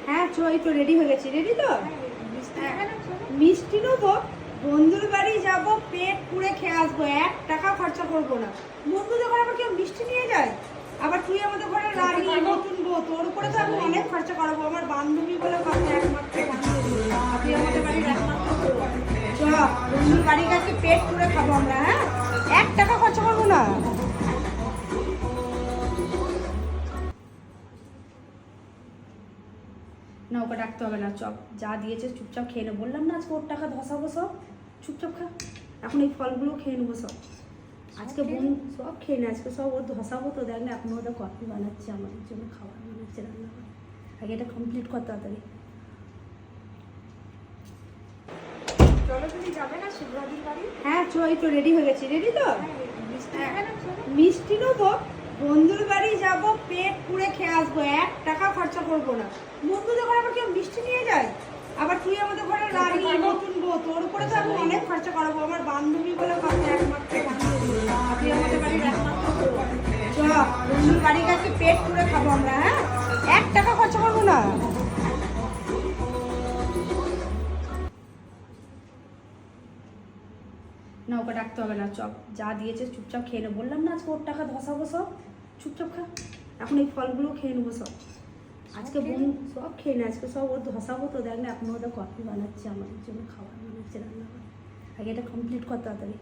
হ্যাঁ চো, এই তো রেডি হয়ে গেছি। রেডি তো? মিষ্টি নেবো, বন্ধুর বাড়ি যাব, পেট পুড়ে খেয়ে আসবো, 1 টাকা খরচা করবো না। বন্ধুদের ঘরে আবার কেউ মিষ্টি নিয়ে যায়? আবার তুই আমাদের ঘরে রানী, নতুন বউ, তোর উপরে তো আমি অনেক খরচা করাবো। আমার বান্ধবী বলে কথা, একমাত্র বান্ধবী, তুই আমাদের বাড়ির একমাত্র বউ। চ, বন্ধুর বাড়ি গেছে, পেট পুড়ে খাবো আমরা। হ্যাঁ, 1 টাকা খরচা করবো না। না, ওকে ডাকতে হবে না, চপ যা দিয়েছে চুপচাপ খেয়ে নেবো। বললাম না আজকে ওর টাকা ধসাবো সব, চুপচাপ খা। এখন এই ফলগুলো খেয়ে নেবো সব। আজকে বোন সব খেয়ে নে, আজকে সব ওর ধসাবো তো। দেখ না এখন ওটা কফি বানাচ্ছে, আমাদের জন্য খাবার বানাচ্ছে, রান্না করে। আগে এটা কমপ্লিট কর তাড়াতাড়ি। হ্যাঁ চো, এই তো রেডি হয়ে গেছি। রেডি তো? মিষ্টি নেবো, বন্ধুর বাড়ি যাব, পেট পুড়ে খেয়ে আসবো, 1 টাকা খরচা করবো না। বন্ধুদের ঘরে আবার কেউ মিষ্টি নিয়ে যায়? আবার তুই আমাদের ঘরে রানী, নতুন বউ, তোর উপরে তো আমি অনেক খরচা করাবো। আমার বান্ধবী বলে কথা, একমাত্র বান্ধবী, তুই আমাদের বাড়ির একমাত্র বউ। চ, বন্ধুর বাড়ি গেছে, পেট পুড়ে খাবো আমরা। হ্যাঁ, 1 টাকা খরচা করবো না। না, ওকে ডাকতে হবে না, চপ যা দিয়েছে চুপচাপ খেয়ে নেবো। বললাম না আজকে ওর টাকা ধসাবো সব, চুপচাপ খা। এখন এই ফলগুলো খেয়ে নেবো সব। আজকে বোন সব খেয়ে নে, আজকে সব ওর ধসাবো তো। দেখ না এখন ওটা কফি বানাচ্ছে, আমাদের জন্য খাবার বানাচ্ছে, রান্না করে। আগে এটা কমপ্লিট কর তাড়াতাড়ি।